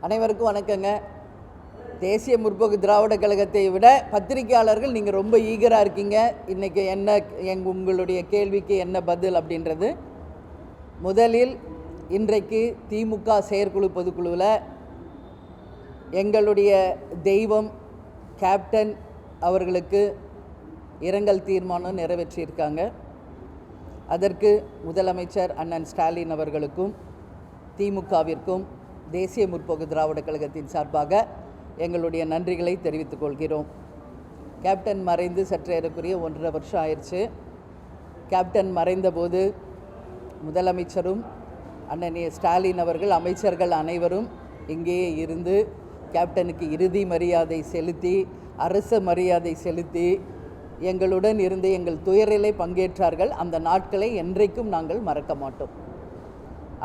அனைவருக்கும் வணக்கங்க. தேசிய முற்போக்கு திராவிட கழகத்தை விட பத்திரிகையாளர்கள் நீங்கள் ரொம்ப ஈகராக இருக்கீங்க. இன்றைக்கி உங்களுடைய கேள்விக்கு என்ன பதில் அப்படின்றது. முதலில் இன்றைக்கு திமுக செயற்குழு பொதுக்குழுவில் எங்களுடைய தெய்வம் கேப்டன் அவர்களுக்கு இரங்கல் தீர்மானம் நிறைவேற்றியிருக்காங்க. அதற்கு முதலமைச்சர் அண்ணன் ஸ்டாலின் அவர்களுக்கும் திமுகவிற்கும் தேசிய முற்போக்கு திராவிட கழகத்தின் சார்பாக எங்களுடைய நன்றிகளை தெரிவித்துக் கொள்கிறோம். கேப்டன் மறைந்து சற்றேறக்குரிய 1.5 வருஷம் ஆயிடுச்சு. கேப்டன் மறைந்தபோது முதலமைச்சரும் அண்ணன் ஸ்டாலின் அவர்கள், அமைச்சர்கள் அனைவரும் இங்கேயே இருந்து கேப்டனுக்கு இறுதி மரியாதை செலுத்தி, அரச மரியாதை செலுத்தி எங்களுடன் இருந்து எங்கள் துயரிலே பங்கேற்றார்கள். அந்த நாட்களை என்றைக்கும் நாங்கள் மறக்க மாட்டோம்.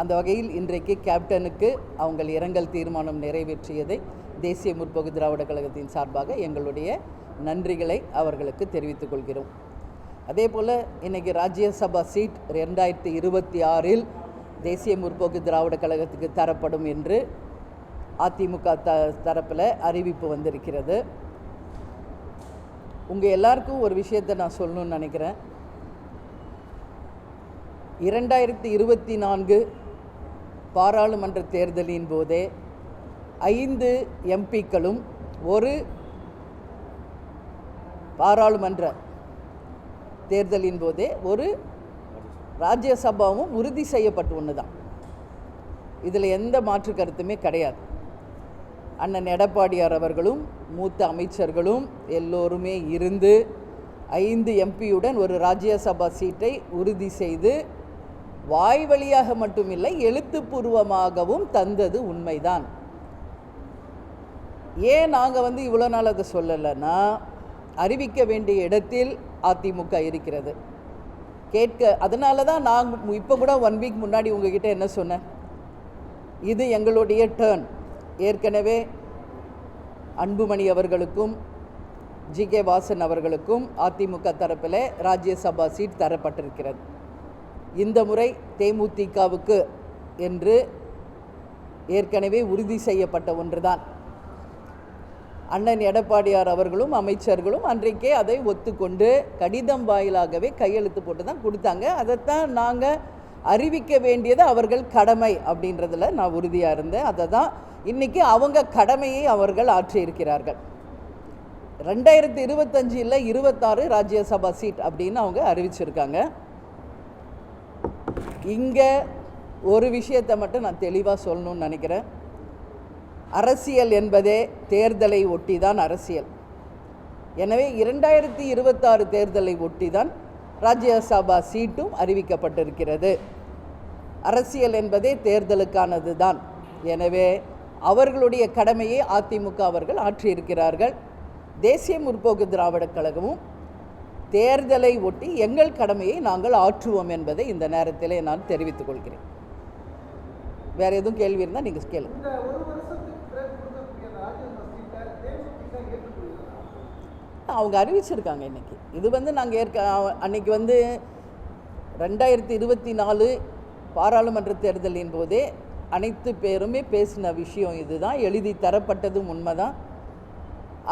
அந்த வகையில் இன்றைக்கு கேப்டனுக்கு அவங்கள் இரங்கல் தீர்மானம் நிறைவேற்றியதை தேசிய முற்போக்கு திராவிட கழகத்தின் சார்பாக எங்களுடைய நன்றிகளை அவர்களுக்கு தெரிவித்துக் கொள்கிறோம். அதே போல் இன்றைக்கி ராஜ்யசபா சீட் 2026 தேசிய முற்போக்கு திராவிட கழகத்துக்கு தரப்படும் என்று அதிமுக தரப்பில் அறிவிப்பு வந்திருக்கிறது. உங்கள் எல்லாருக்கும் ஒரு விஷயத்தை நான் சொல்லணும்னு நினைக்கிறேன். 2024 பாராளுமன்ற தேர்தலின் போதே 5 எம்பிக்களும் ஒரு பாராளுமன்ற தேர்தலின் போதே ஒரு ராஜ்யசபாவும் உறுதி செய்யப்பட்டு ஒன்று தான். இதில் எந்த மாற்று கருத்துமே கிடையாது. அண்ணன் எடப்பாடியார் அவர்களும் மூத்த அமைச்சர்களும் எல்லோருமே இருந்து 5 எம்பியுடன் ஒரு ராஜ்யசபா சீட்டை உறுதி செய்து வாய் வழியாக மட்டுமில்லை எழுத்துப்பூர்வமாகவும் தந்தது உண்மைதான். ஏன் நாங்கள் இவ்வளோ நாள் அதை சொல்லலைன்னா, அறிவிக்க வேண்டிய இடத்தில் அதிமுக இருக்கிறது. அதனால தான் நாங்கள் இப்போ கூட 1 வீக் முன்னாடி உங்ககிட்ட என்ன சொன்னேன், இது எங்களுடைய டர்ன். ஏற்கனவே அன்புமணி அவர்களுக்கும் ஜி.கே. வாசன் அவர்களுக்கும் அதிமுக தரப்பில் ராஜ்யசபா சீட் தரப்பட்டிருக்கிறது. இந்த முறை தேமுதிகவுக்கு என்று ஏற்கனவே உறுதி செய்யப்பட்ட ஒன்றுதான். அண்ணன் எடப்பாடியார் அவர்களும் அமைச்சர்களும் அன்றைக்கே அதை ஒத்துக்கொண்டு கடிதம் வாயிலாகவே கையெழுத்து போட்டு தான் கொடுத்தாங்க. அதைத்தான் நாங்கள் அறிவிக்க வேண்டியது அவர்கள் கடமை அப்படின்றதில் நான் உறுதியாக இருந்தேன். அதை தான் இன்றைக்கி அவங்க கடமையை அவர்கள் ஆற்றியிருக்கிறார்கள். 2025 26 ராஜ்யசபா சீட் அப்படின்னு அவங்க அறிவிச்சிருக்காங்க. இங்கே ஒரு விஷயத்தை மட்டும் நான் தெளிவாக சொல்லணும்னு நினைக்கிறேன். அரசியல் என்பதே தேர்தலை ஒட்டி தான் அரசியல். எனவே 2026 தேர்தலை ஒட்டி தான் ராஜ்யசபா சீட்டும் அறிவிக்கப்பட்டிருக்கிறது. அரசியல் என்பதே தேர்தலுக்கானது தான். எனவே அவர்களுடைய கடமையை அதிமுக அவர்கள் ஆற்றியிருக்கிறார்கள். தேசிய முற்போக்கு திராவிட கழகமும் தேர்தலை ஒட்டி எங்கள் கடமையை நாங்கள் ஆற்றுவோம் என்பதை இந்த நேரத்தில் நான் தெரிவித்துக் கொள்கிறேன். வேறு எதுவும் கேள்வி இருந்தால் நீங்கள் கேளுங்க. அவங்க அறிவிச்சிருக்காங்க இன்றைக்கி. இது நாங்கள் அன்றைக்கி 2024 பாராளுமன்ற தேர்தலின் போதே அனைத்து பேருமே பேசின விஷயம் இதுதான். எழுதி தரப்பட்டதும் உண்மைதான்.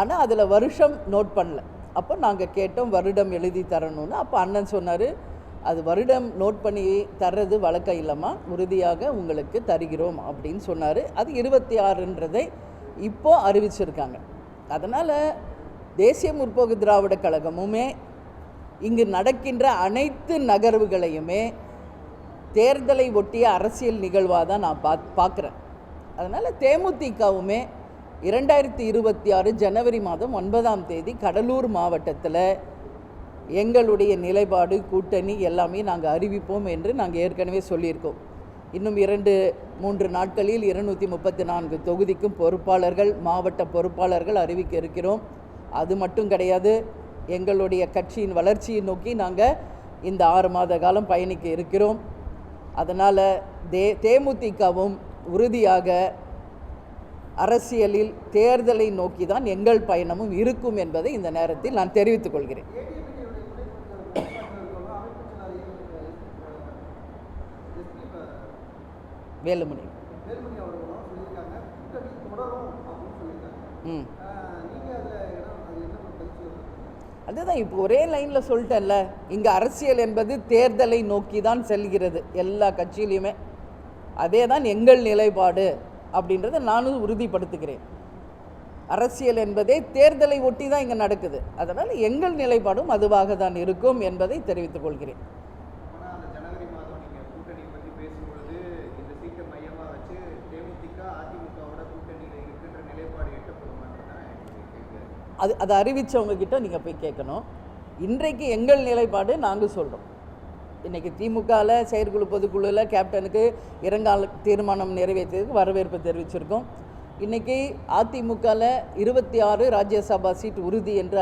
ஆனால் அதில் வருஷம் நோட் பண்ணல. அப்போ நாங்கள் கேட்டோம் வருடம் எழுதி தரணும்னு. அப்போ அண்ணன் சொன்னார், அது வருடம் நோட் பண்ணி தர்றது வழக்கம் இல்லைம்மா, உறுதியாக உங்களுக்கு தருகிறோம் அப்படின்னு சொன்னார். அது 26ன்றதை இப்போது அறிவிச்சிருக்காங்க. அதனால் தேசிய முற்போக்கு திராவிட கழகமுமே இங்கு நடக்கின்ற அனைத்து நகர்வுகளையுமே தேர்தலை ஒட்டிய அரசியல் நிகழ்வாக தான் நான் பார்க்குறேன். அதனால் தேமுதிகவுமே 2026 ஜனவரி மாதம் 9ஆம் தேதி கடலூர் மாவட்டத்தில் எங்களுடைய நிலைப்பாடு, கூட்டணி எல்லாமே நாங்கள் அறிவிப்போம் என்று நாங்கள் ஏற்கனவே சொல்லியிருக்கோம். இன்னும் 2-3 நாட்களில் 234 தொகுதிக்கும் பொறுப்பாளர்கள், மாவட்ட பொறுப்பாளர்கள் அறிவிக்க இருக்கிறோம். அது மட்டும் கிடையாது, எங்களுடைய கட்சியின் வளர்ச்சியை நோக்கி நாங்கள் இந்த 6 மாத காலம் பயணிக்க இருக்கிறோம். அதனால் தேமுதிகவும் உறுதியாக அரசியலில் தேர்தலை நோக்கி தான் எங்கள் பயணமும் இருக்கும் என்பதை இந்த நேரத்தில் நான் தெரிவித்துக் கொள்கிறேன். வேலுமணி அவர்களும் சொல்லியிருக்காங்க. அதுதான் இப்போ ஒரே லைனில் சொல்லிட்டேன்ல, இங்கே அரசியல் என்பது தேர்தலை நோக்கி தான் செல்கிறது எல்லா கட்சியிலையுமே. அதே தான் எங்கள் நிலைப்பாடு அப்படின்றத நானும் உறுதிப்படுத்துகிறேன். அரசியல் என்பதே தேர்தலை ஒட்டி தான் இங்கே நடக்குது. அதனால் எங்கள் நிலைப்பாடும் அதுவாக தான் இருக்கும் என்பதை தெரிவித்துக் கொள்கிறேன். அதை அறிவித்தவங்க கிட்ட நீங்கள் போய் கேட்கணும். இன்றைக்கு எங்கள் நிலைப்பாடு நாங்கள் சொல்கிறோம். இன்றைக்கி திமுகவில் செயற்குழு பொதுக்குழுவில் கேப்டனுக்கு இரங்கால தீர்மானம் நிறைவேற்றியதுக்கு வரவேற்பு தெரிவிச்சிருக்கோம். இன்றைக்கி அதிமுகவில் 26 ராஜ்யசபா சீட் உறுதி என்று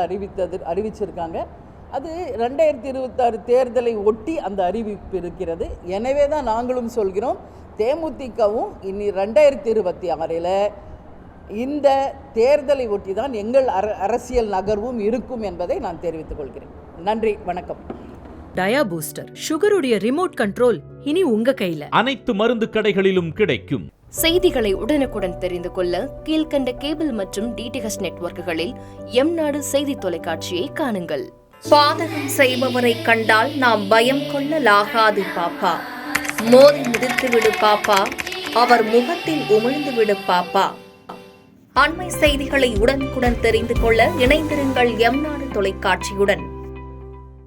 அறிவிச்சிருக்காங்க. அது 2026 தேர்தலை ஒட்டி அந்த அறிவிப்பு இருக்கிறது. எனவே தான் நாங்களும் சொல்கிறோம், தேமுதிகவும் இனி 2026 இந்த தேர்தலை ஒட்டி தான் எங்கள் அரசியல் நகர்வும் இருக்கும் என்பதை நான் தெரிவித்துக் கொள்கிறேன். நன்றி, வணக்கம். டயா பூஸ்டர், சுகருடைய ரிமோட் கண்ட்ரோல் இனி உங்க கையில. அனைத்து மருந்து கடைகளிலும் கிடைக்கும். செய்திகளை உடனுக்குடன் தெரிந்து கொள்ள கீழ்கண்ட கேபிள் மற்றும் டிடிஎச் நெட்வொர்க்குகளில் எம்நாடு செய்தி தொலைக்காட்சியை காணுங்கள். பாதகம் செய்பவரை கண்டால் நாம் பயம் கொள்ளலாகாது பாப்பா. மோதி மிதித்துவிடு பாப்பா, அவர் முகத்தில் உமிழ்ந்துவிடு பாப்பா. அண்மை செய்திகளை உடனுக்குடன் தெரிந்து கொள்ள இணைந்திருங்கள் எம்நாடு தொலைக்காட்சியுடன்.